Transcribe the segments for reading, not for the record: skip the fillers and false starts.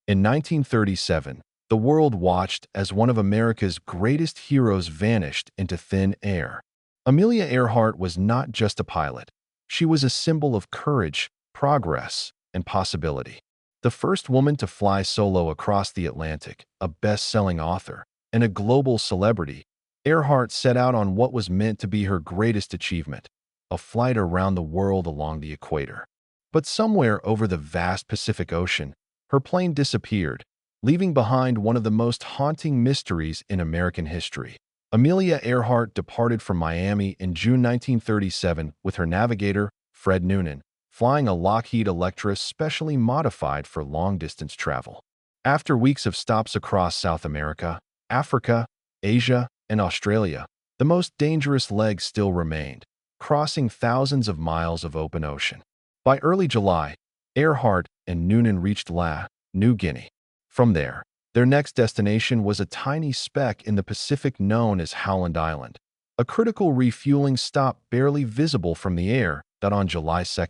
In 1937, the world watched as one of America's greatest heroes vanished into thin air. Amelia Earhart was not just a pilot. She was a symbol of courage, progress, and possibility. The first woman to fly solo across the Atlantic, a best-selling author, and a global celebrity, Earhart set out on what was meant to be her greatest achievement, a flight around the world along the equator. But somewhere over the vast Pacific Ocean, her plane disappeared, leaving behind one of the most haunting mysteries in American history. Amelia Earhart departed from Miami in June 1937 with her navigator, Fred Noonan, flying a Lockheed Electra specially modified for long-distance travel. After weeks of stops across South America, Africa, Asia, and Australia, the most dangerous leg still remained, crossing thousands of miles of open ocean. By early July, Earhart and Noonan reached New Guinea. From there, their next destination was a tiny speck in the Pacific known as Howland Island, a critical refueling stop barely visible from the air. That on July 2,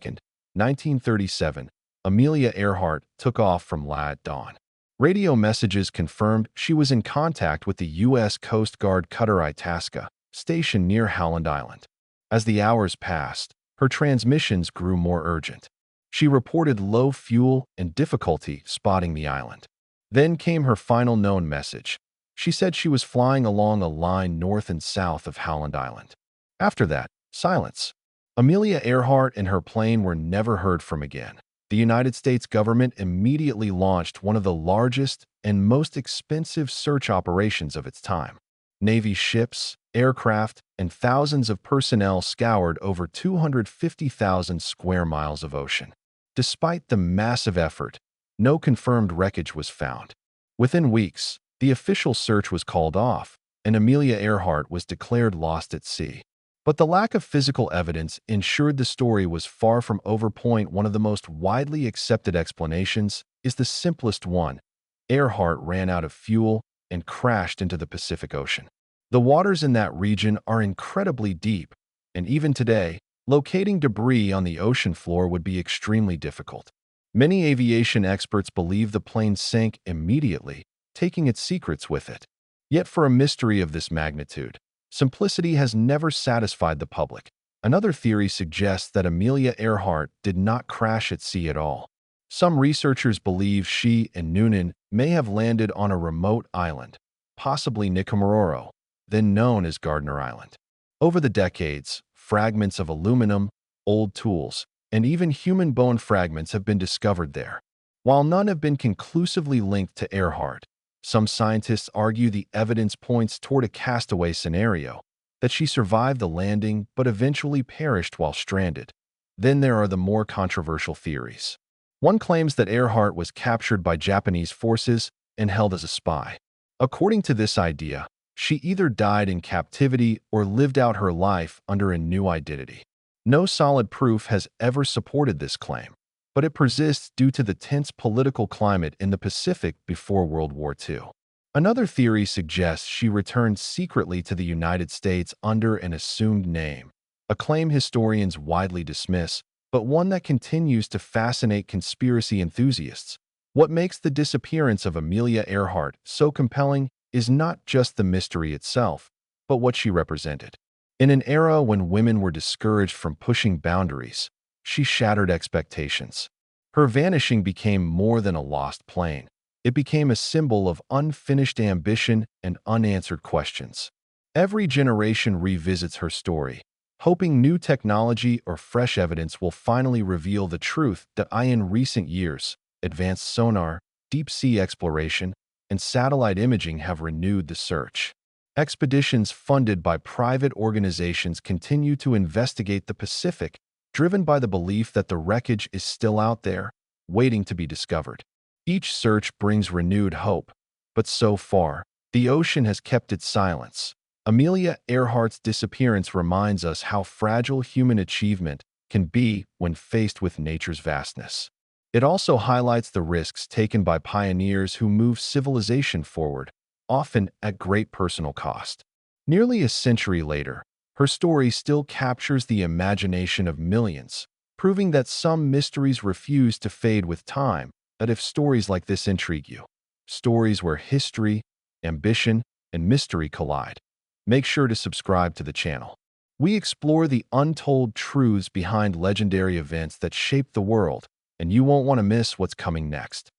1937, Amelia Earhart took off from at dawn. Radio messages confirmed she was in contact with the U.S. Coast Guard cutter Itasca, stationed near Howland Island. As the hours passed, her transmissions grew more urgent. She reported low fuel and difficulty spotting the island. Then came her final known message. She said she was flying along a line north and south of Howland Island. After that, silence. Amelia Earhart and her plane were never heard from again. The United States government immediately launched one of the largest and most expensive search operations of its time. Navy ships, aircraft, and thousands of personnel scoured over 250,000 square miles of ocean. Despite the massive effort, no confirmed wreckage was found. Within weeks, the official search was called off, and Amelia Earhart was declared lost at sea. But the lack of physical evidence ensured the story was far from over. One of the most widely accepted explanations is the simplest one. Earhart ran out of fuel and crashed into the Pacific Ocean. The waters in that region are incredibly deep, and even today, locating debris on the ocean floor would be extremely difficult. Many aviation experts believe the plane sank immediately, taking its secrets with it. Yet for a mystery of this magnitude, simplicity has never satisfied the public. Another theory suggests that Amelia Earhart did not crash at sea at all. Some researchers believe she and Noonan may have landed on a remote island, possibly Nicomaroro, then known as Gardner Island. Over the decades, fragments of aluminum, old tools, and even human bone fragments have been discovered there. While none have been conclusively linked to Earhart, some scientists argue the evidence points toward a castaway scenario, that she survived the landing but eventually perished while stranded. Then there are the more controversial theories. One claims that Earhart was captured by Japanese forces and held as a spy. According to this idea, she either died in captivity or lived out her life under a new identity. No solid proof has ever supported this claim, but it persists due to the tense political climate in the Pacific before World War II. Another theory suggests she returned secretly to the United States under an assumed name, a claim historians widely dismiss, but one that continues to fascinate conspiracy enthusiasts. What makes the disappearance of Amelia Earhart so compelling is not just the mystery itself, but what she represented. In an era when women were discouraged from pushing boundaries, she shattered expectations. Her vanishing became more than a lost plane. It became a symbol of unfinished ambition and unanswered questions. Every generation revisits her story, hoping new technology or fresh evidence will finally reveal the truth that in recent years, advanced sonar, deep-sea exploration, and satellite imaging have renewed the search. Expeditions funded by private organizations continue to investigate the Pacific, driven by the belief that the wreckage is still out there, waiting to be discovered. Each search brings renewed hope, but so far, the ocean has kept its silence. Amelia Earhart's disappearance reminds us how fragile human achievement can be when faced with nature's vastness. It also highlights the risks taken by pioneers who move civilization forward, often at great personal cost. Nearly a century later, her story still captures the imagination of millions, proving that some mysteries refuse to fade with time, That if stories like this intrigue you, stories where history, ambition, and mystery collide, make sure to subscribe to the channel. We explore the untold truths behind legendary events that shape the world, and you won't want to miss what's coming next.